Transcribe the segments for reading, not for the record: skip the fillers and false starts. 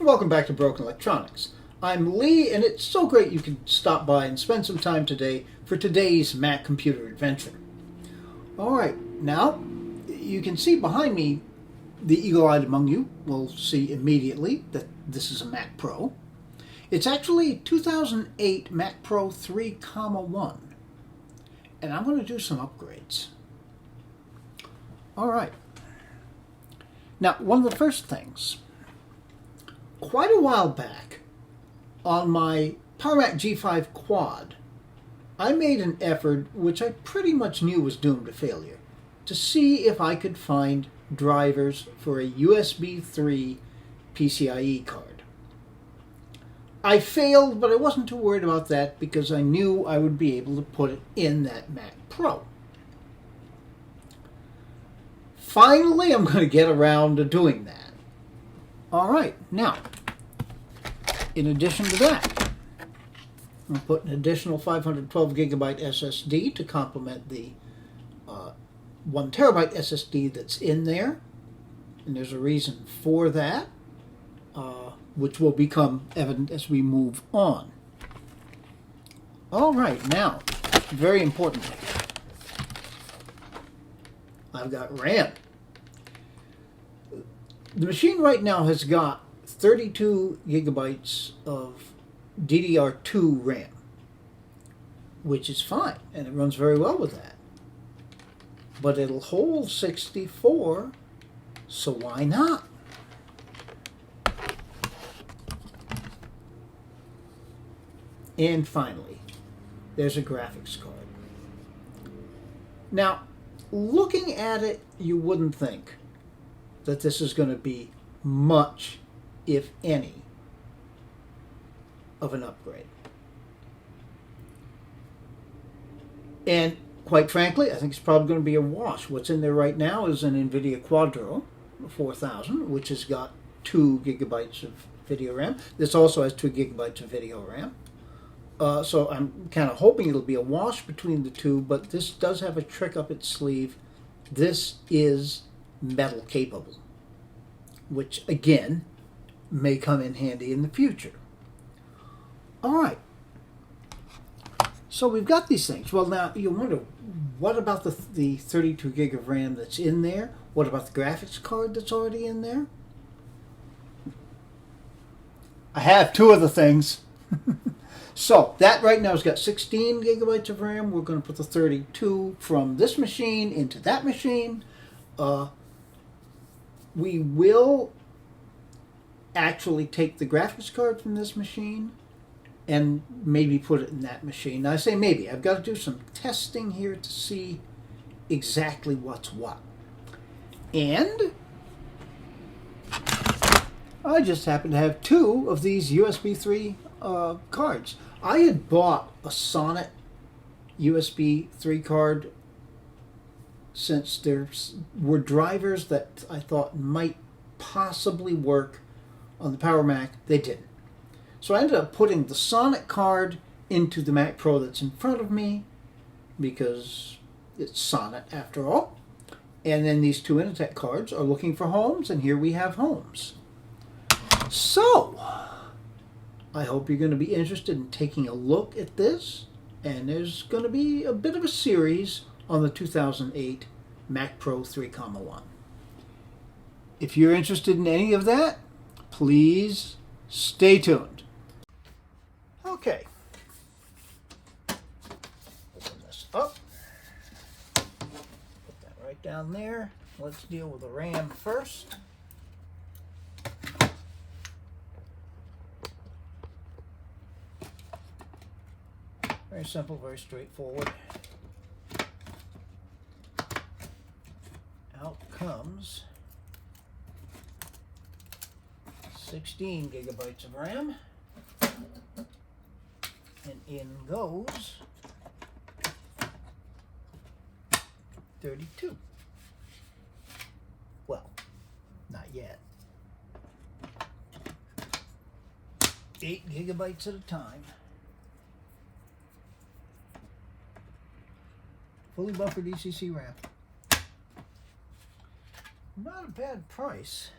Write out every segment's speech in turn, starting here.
Welcome back to Broken Electronics. I'm Lee, and it's so great you could stop by and spend some time today for today's Mac computer adventure. Alright, now you can see behind me, the eagle-eyed among you will see immediately that this is a Mac Pro. It's actually a 2008 Mac Pro 3,1, and I'm going to do some upgrades. Alright, now one of the first things, quite a while back, on my PowerMac G5 Quad, I made an effort, which I pretty much knew was doomed to failure, to see if I could find drivers for a USB 3 PCIe card. I failed, but I wasn't too worried about that because I knew I would be able to put it in that Mac Pro. Finally, I'm going to get around to doing that. Alright, now, in addition to that, I'll put an additional 512 gigabyte SSD to complement the 1 terabyte SSD that's in there. And there's a reason for that, which will become evident as we move on. Alright, now, very importantly, I've got RAM. The machine right now has got 32 gigabytes of DDR2 RAM, which is fine, and it runs very well with that. But it'll hold 64, so why not? And finally, there's a graphics card. Now, looking at it, you wouldn't think that this is going to be much, if any, of an upgrade. And quite frankly, I think it's probably going to be a wash. What's in there right now is an NVIDIA Quadro 4000, which has got 2 gigabytes of video RAM. This also has 2 gigabytes of video RAM. So I'm kind of hoping it'll be a wash between the two, but this does have a trick up its sleeve. This is metal capable, which again may come in handy in the future. Alright, so we've got these things. Well, now you wonder, what about the 32 gig of RAM that's in there? What about the graphics card that's already in there? I have two of the things. So that right now has got 16 gigabytes of RAM. We're going to put the 32 from this machine into that machine. We will actually take the graphics card from this machine and maybe put it in that machine. Now I say maybe. I've got to do some testing here to see exactly what's what. And I just happen to have 2 of these USB 3 cards. I had bought a Sonnet USB 3 card since there were drivers that I thought might possibly work on the PowerMac. They didn't. So I ended up putting the Sonnet card into the Mac Pro that's in front of me because it's Sonnet after all. And then these 2 Initech cards are looking for homes, and here we have homes. So I hope you're going to be interested in taking a look at this, and there's going to be a bit of a series on the 2008 Mac Pro 3,1. If you're interested in any of that, please stay tuned. Okay. Open this up. Put that right down there. Let's deal with the RAM first. Very simple, very straightforward. Out comes 16 gigabytes of RAM, and in goes 32. Well, not yet. 8 gigabytes at a time. Fully buffered ECC RAM. Not a bad price.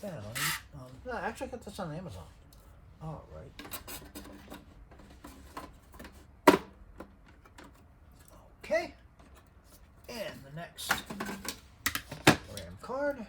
like that. No, actually, I got this on Amazon. All right. Okay. And the next RAM card.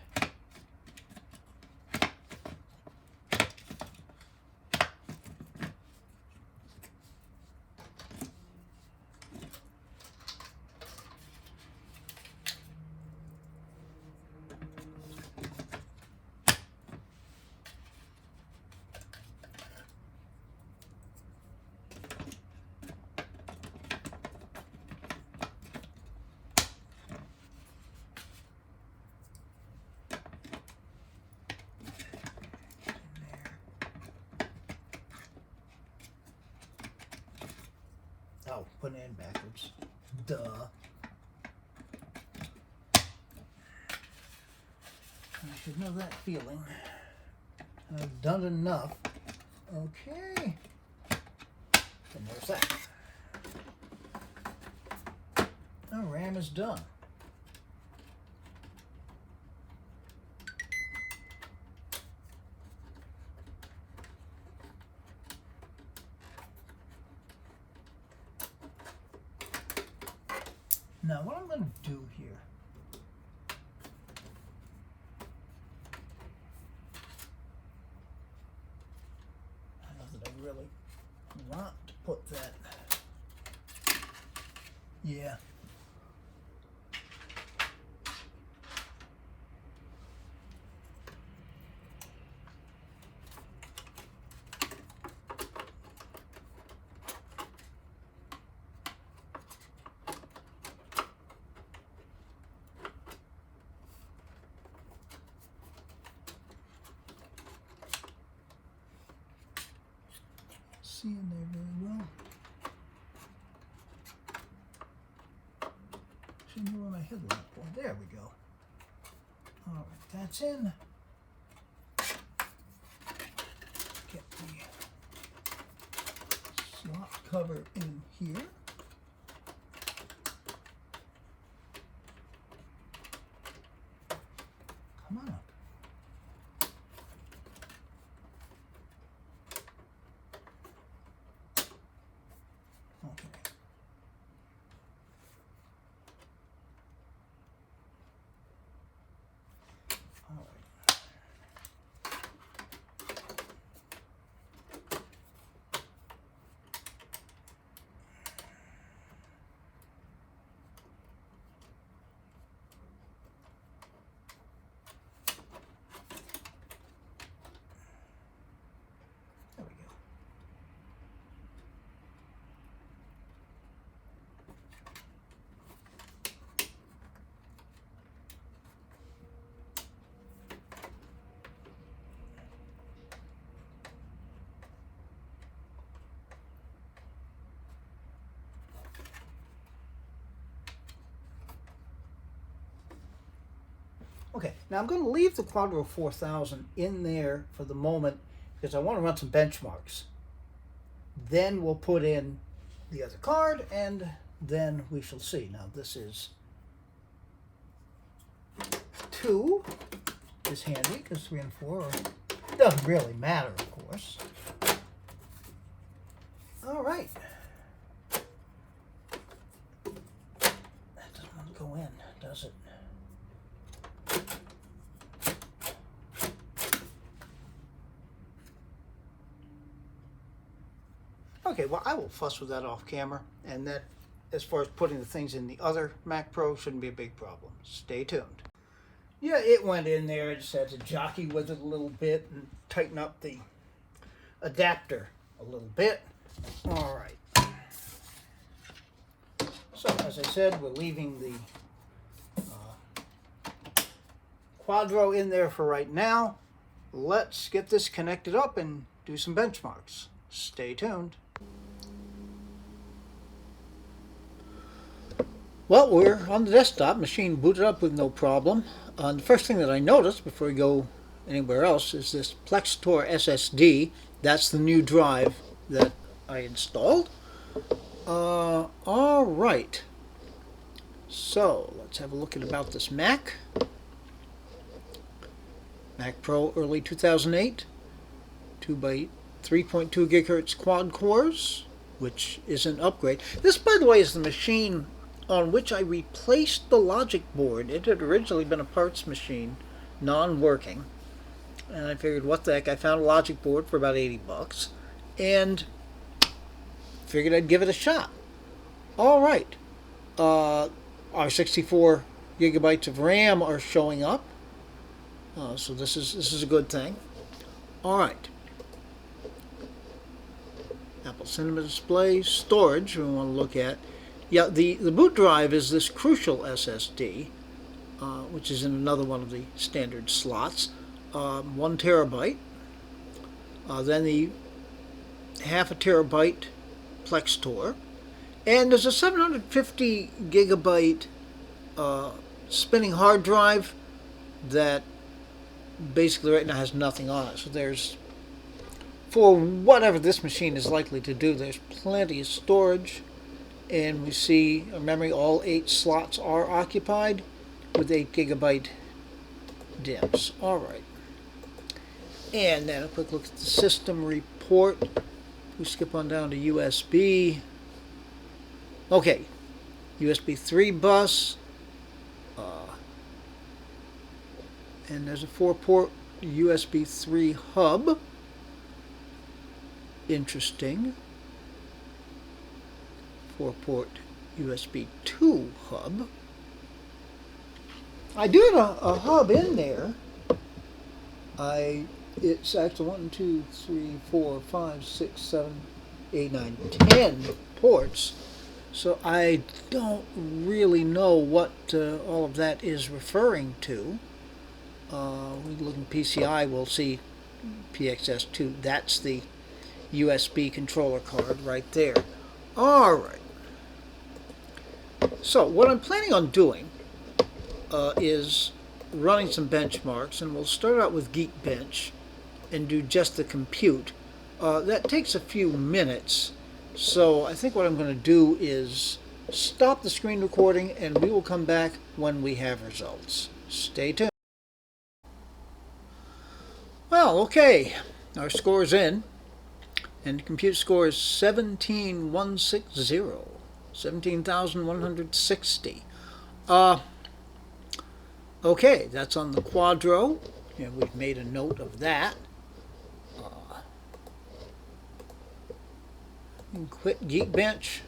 Oh, put it in backwards. Duh. I should know that feeling. I've done enough. Okay. And there's that. Now RAM is done. Now, what I'm going to do here, I know that I really want to put that, yeah. See in there very well. Should know where my headlamp was. There we go. All right, that's in. Get the slot cover in here. Come on up. Okay. All right. There we go. Okay, now I'm going to leave the Quadro 4000 in there for the moment because I want to run some benchmarks. Then we'll put in the other card and then we shall see. Now this is 2 is handy because 3 and 4 doesn't really matter, of course. All right. That doesn't want to go in, does it? Okay, well, I will fuss with that off camera, and that, as far as putting the things in the other Mac Pro, shouldn't be a big problem. Stay tuned. Yeah, it went in there. I just had to jockey with it a little bit and tighten up the adapter a little bit. All right. So, as I said, we're leaving the Quadro in there for right now. Let's get this connected up and do some benchmarks. Stay tuned. Well, we're on the desktop, machine booted up with no problem. The first thing that I noticed before we go anywhere else is this Plexitor SSD. That's the new drive that I installed. All right. So let's have a look at about this Mac. Mac Pro early 2008, 2 by 3.2 gigahertz quad cores, which is an upgrade. This, by the way, is the machine on which I replaced the logic board. It had originally been a parts machine, non-working. And I figured, what the heck, I found a logic board for about 80 bucks. And figured I'd give it a shot. All right. Our 64 gigabytes of RAM are showing up. So this is a good thing. All right. Apple Cinema Display, storage we want to look at. Yeah, the boot drive is this Crucial SSD, which is in another one of the standard slots. 1 terabyte. Then the half a terabyte Plextor. And there's a 750 gigabyte spinning hard drive that basically right now has nothing on it. So there's, for whatever this machine is likely to do, there's plenty of storage. And we see a memory, all 8 slots are occupied with 8 gigabyte DIMMs. All right. And then a quick look at the system report. We skip on down to USB. Okay, USB 3 bus. And there's a 4-port USB 3 hub. Interesting. 4-port USB 2 hub. I do have a hub in there. It's actually 1, 2, 3, 4, 5, 6, 7, 8, 9, 10 ports. So I don't really know what all of that is referring to. We look at PCI, we'll see PXS2. That's the USB controller card right there. All right. So what I'm planning on doing is running some benchmarks, and we'll start out with Geekbench and do just the compute. That takes a few minutes, so I think what I'm going to do is stop the screen recording, and we will come back when we have results. Stay tuned. Well, okay, our score's in, and the compute score is 17,160, 17,160. Okay, that's on the Quadro, and we've made a note of that. Quit Geekbench.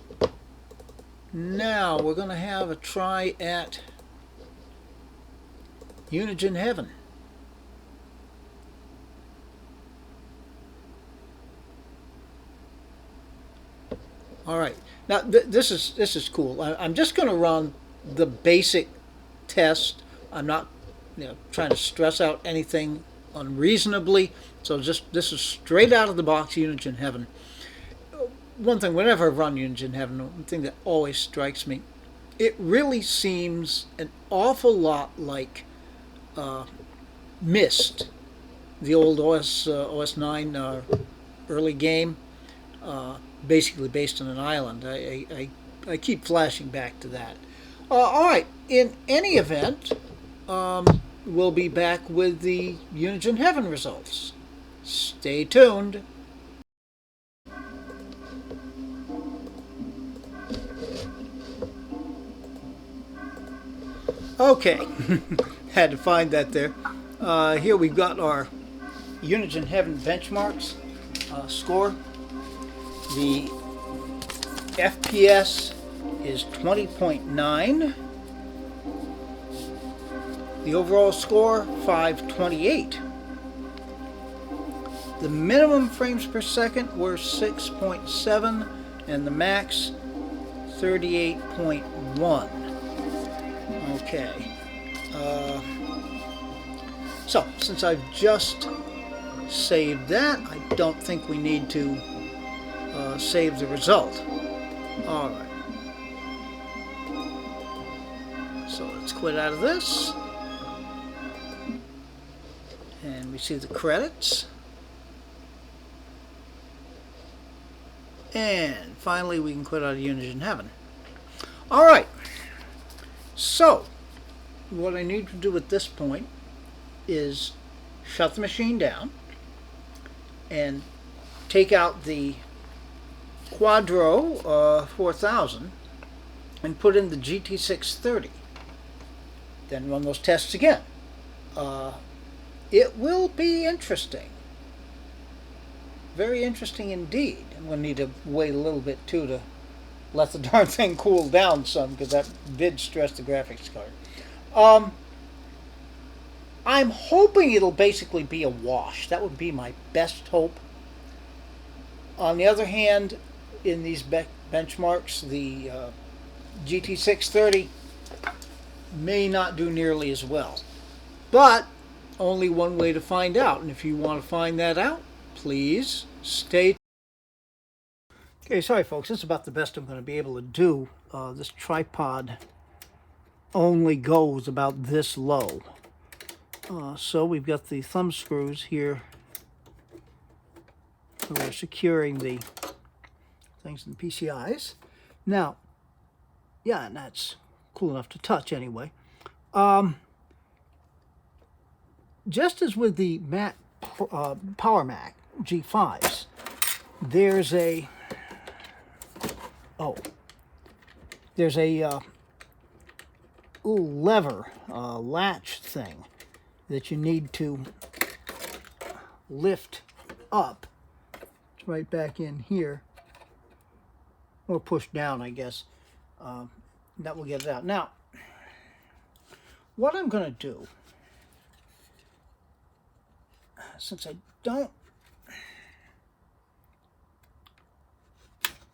Now we're going to have a try at Unigine Heaven. All right. Now this is cool. I'm just going to run the basic test. I'm not, trying to stress out anything unreasonably. So this is straight out of the box Unigine Heaven. One thing, whenever I run Unigine Heaven, one thing that always strikes me, it really seems an awful lot like Myst, the old OS 9 early game, basically based on an island. I keep flashing back to that. All right, in any event, we'll be back with the Unigine Heaven results. Stay tuned. Okay, had to find that there. Here we've got our Unigine Heaven benchmarks score. The FPS is 20.9. The overall score, 528. The minimum frames per second were 6.7, and the max, 38.1. Okay. So, since I've just saved that, I don't think we need to save the result. All right. So let's quit out of this. And we see the credits. And finally, we can quit out of Unigine Heaven. All right. So, what I need to do at this point is shut the machine down, and take out the Quadro 4000 and put in the GT630. Then run those tests again. It will be interesting. Very interesting indeed. I'm going to need to wait a little bit too to let the darn thing cool down some, because that did stress the graphics card. I'm hoping it'll basically be a wash. That would be my best hope. On the other hand, in these benchmarks, the GT630 may not do nearly as well. But only one way to find out. And if you want to find that out, please stay tuned. Okay, sorry folks, this is about the best I'm going to be able to do. This tripod only goes about this low. So we've got the thumb screws here. We're securing the things in the PCIs. Now, yeah, and that's cool enough to touch anyway. Just as with the Power Mac G5s, there's a little lever latch thing that you need to lift up. It's right back in here, or push down, I guess. That will get it out. Now, what I'm going to do, since I don't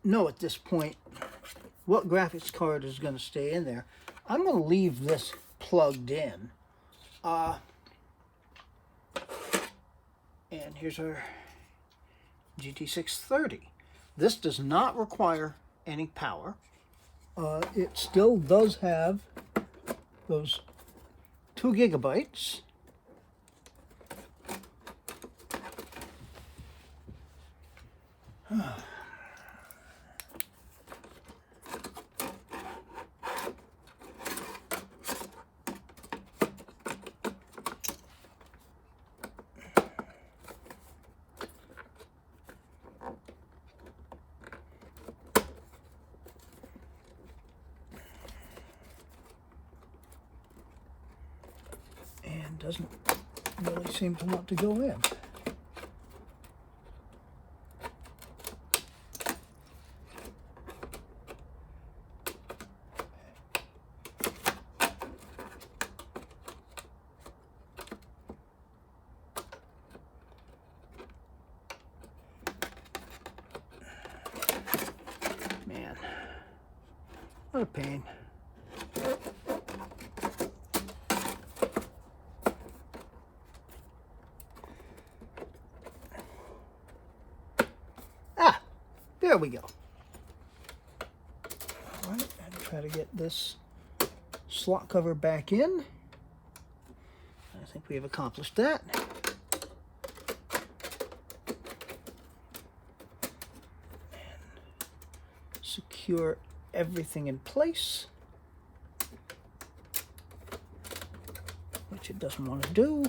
know at this point what graphics card is going to stay in there, I'm going to leave this plugged in. And here's our GT630. This does not require any power. It still does have those 2 gigabytes. Doesn't really seem to want to go in. Man, what a pain. There we go. All right, and try to get this slot cover back in. I think we have accomplished that. And secure everything in place, which it doesn't want to do.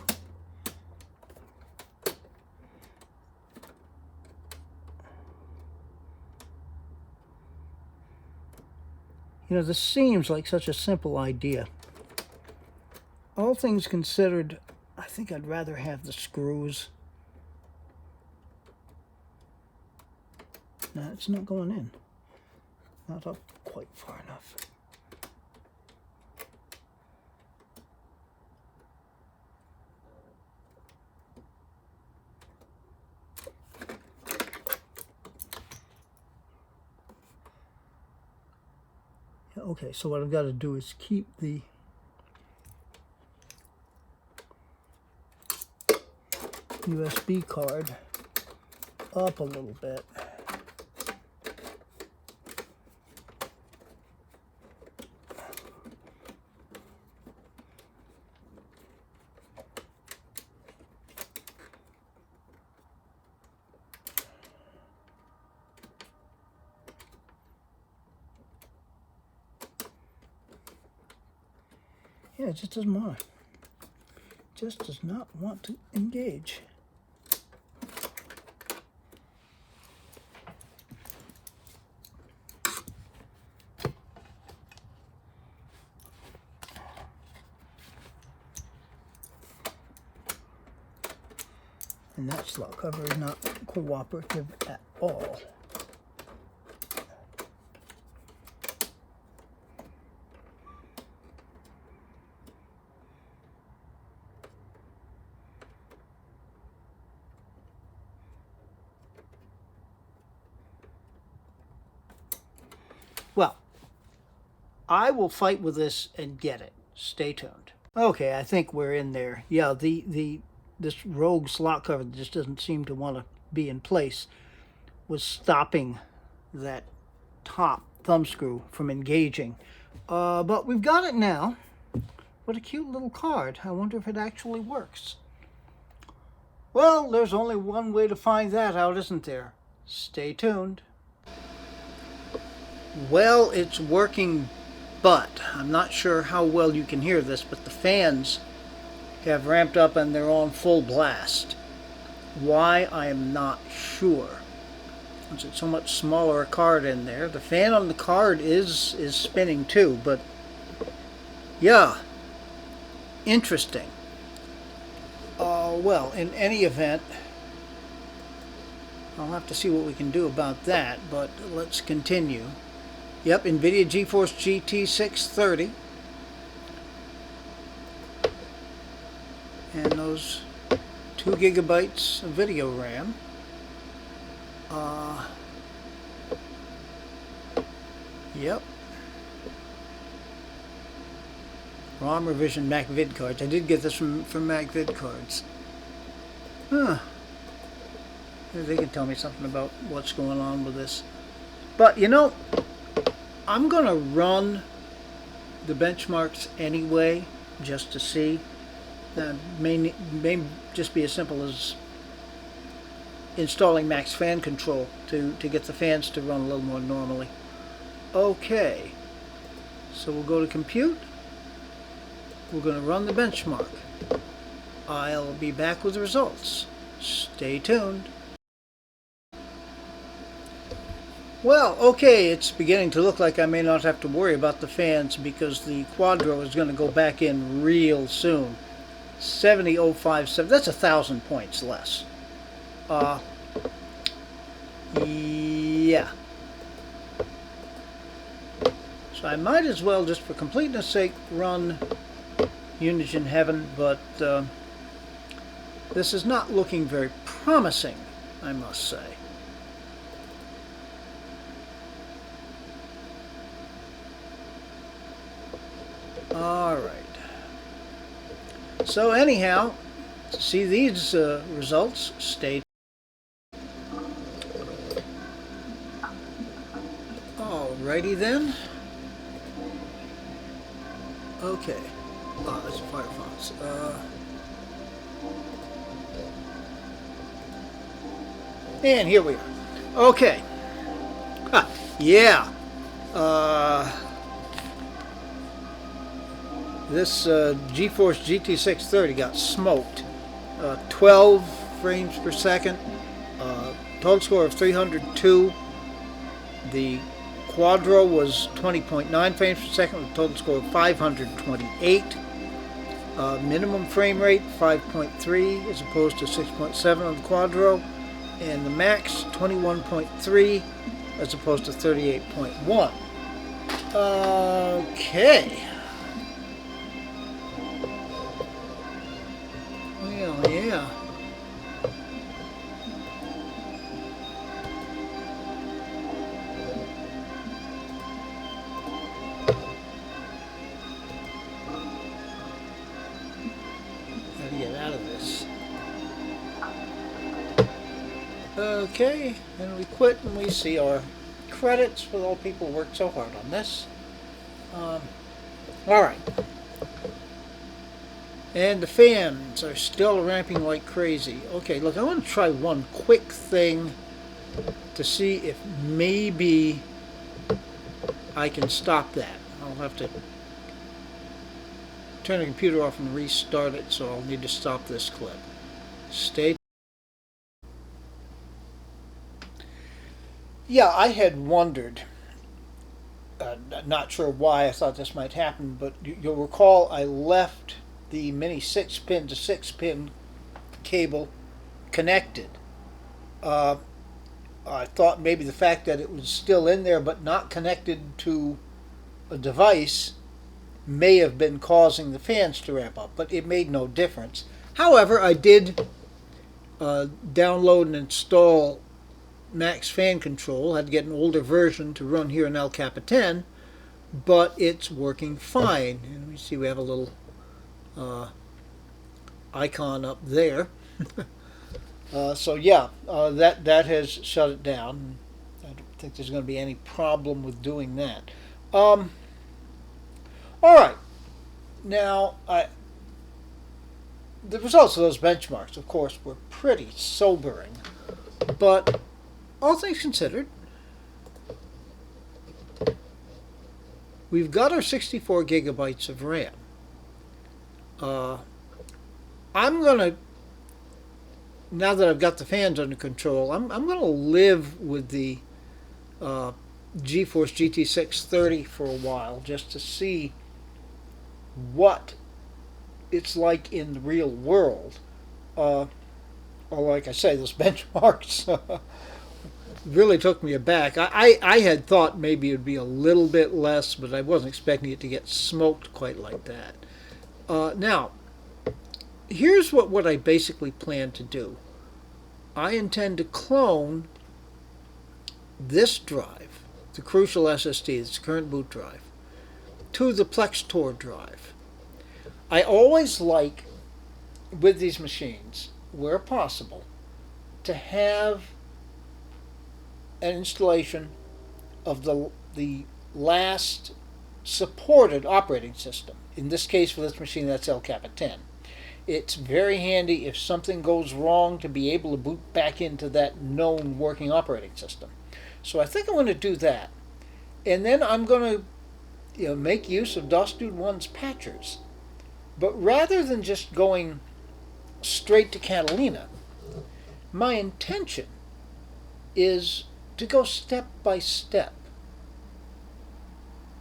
You know, this seems like such a simple idea. All things considered, I think I'd rather have the screws. No, it's not going in. Not up quite far enough. Okay, so what I've got to do is keep the USB card up a little bit. Yeah, it just doesn't want to. just does not want to engage. And that slot cover is not cooperative at all. Well, I will fight with this and get it. Stay tuned. Okay, I think we're in there. Yeah, this rogue slot cover that just doesn't seem to want to be in place was stopping that top thumb screw from engaging. But we've got it now. What a cute little card. I wonder if it actually works. Well, there's only one way to find that out, isn't there? Stay tuned. Well, it's working, but I'm not sure how well you can hear this, but the fans have ramped up and they're on full blast. Why, I am not sure. Since it's so much smaller a card in there. The fan on the card is spinning too, but yeah, interesting. Well, in any event, I'll have to see what we can do about that, but let's continue. Yep, NVIDIA GeForce GT 630. And those 2 gigabytes of video RAM. Yep. ROM revision Mac Vid cards. I did get this from Mac Vid cards. Huh. Maybe they can tell me something about what's going on with this. But you know, I'm gonna run the benchmarks anyway, just to see. May just be as simple as installing max fan control to get the fans to run a little more normally. Okay, so we'll go to compute. We're going to run the benchmark. I'll be back with the results. Stay tuned. Well, okay, it's beginning to look like I may not have to worry about the fans because the Quadro is going to go back in real soon. 70057, that's 1,000 points less. Yeah. So I might as well, just for completeness sake, run Unigine Heaven, but this is not looking very promising, I must say. Alright. So anyhow, to see these results, stay. Alrighty then. Okay. Oh, that's Firefox. And here we are. Okay. Yeah. This GeForce GT 630 got smoked. 12 frames per second. Total score of 302. The Quadro was 20.9 frames per second with a total score of 528. Minimum frame rate 5.3 as opposed to 6.7 on the Quadro. And the max 21.3 as opposed to 38.1. Okay. Well, yeah. How to get out of this? Okay, and we quit and we see our credits for all people who worked so hard on this. Alright. And the fans are still ramping like crazy. Okay, look, I want to try one quick thing to see if maybe I can stop that. I'll have to turn the computer off and restart it, so I'll need to stop this clip. Stay. Yeah, I had wondered, not sure why I thought this might happen, but you'll recall I left the mini 6-pin to 6-pin cable connected. I thought maybe the fact that it was still in there but not connected to a device may have been causing the fans to ramp up, but it made no difference. However, I did download and install Max Fan Control. I had to get an older version to run here in El Capitan, but it's working fine. And we see we have a little icon up there. So yeah, that has shut it down. I don't think there's going to be any problem with doing that. All right. Now, the results of those benchmarks, of course, were pretty sobering. But all things considered, we've got our 64 gigabytes of RAM. I'm going to, now that I've got the fans under control, I'm going to live with the GeForce GT 630 for a while just to see what it's like in the real world. Or like I say, those benchmarks really took me aback. I had thought maybe it would be a little bit less, but I wasn't expecting it to get smoked quite like that. Now, here's what I basically plan to do. I intend to clone this drive, the Crucial SSD, this current boot drive, to the Plex Tor drive. I always like, with these machines, where possible, to have an installation of the last supported operating system. In this case, for this machine, that's El Capitan. It's very handy if something goes wrong to be able to boot back into that known working operating system. So I think I'm going to do that. And then I'm going to make use of DOS Dude 1's patchers. But rather than just going straight to Catalina, my intention is to go step by step.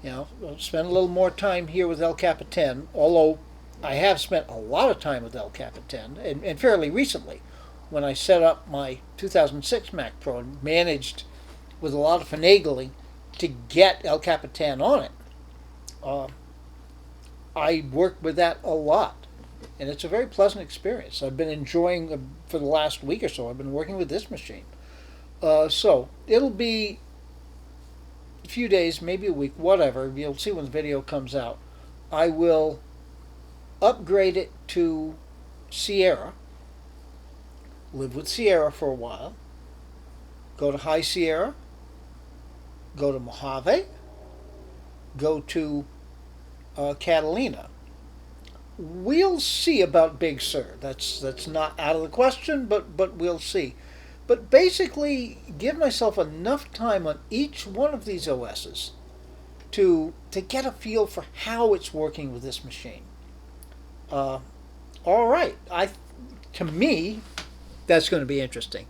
I'll spend a little more time here with El Capitan, although I have spent a lot of time with El Capitan, and fairly recently, when I set up my 2006 Mac Pro and managed, with a lot of finagling, to get El Capitan on it. I worked with that a lot, and it's a very pleasant experience. I've been enjoying, for the last week or so, I've been working with this machine. So it'll be a few days, maybe a week, whatever. You'll see when the video comes out. I will upgrade it to Sierra, live with Sierra for a while, go to High Sierra, go to Mojave, go to Catalina. We'll see about Big Sur. That's not out of the question, but we'll see. But basically, give myself enough time on each one of these OSs to get a feel for how it's working with this machine. All right. To me, that's going to be interesting.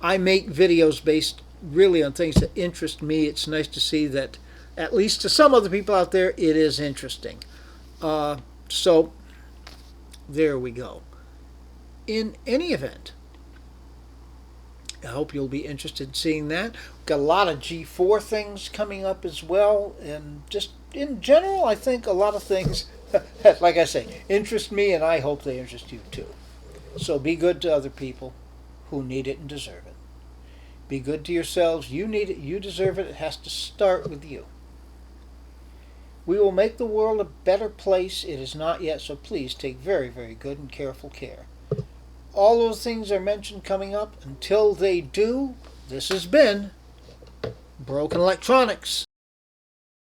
I make videos based really on things that interest me. It's nice to see that, at least to some other people out there, it is interesting. So, there we go. In any event, I hope you'll be interested in seeing that. We've got a lot of G4 things coming up as well, and just in general, I think a lot of things, like I say, interest me, and I hope they interest you too. So be good to other people who need it and deserve it. Be good to yourselves. You need it. You deserve it. It has to start with you. We will make the world a better place. It is not yet, so please take very, very good and careful care. All those things are mentioned coming up. Until they do, this has been Broken Electronics.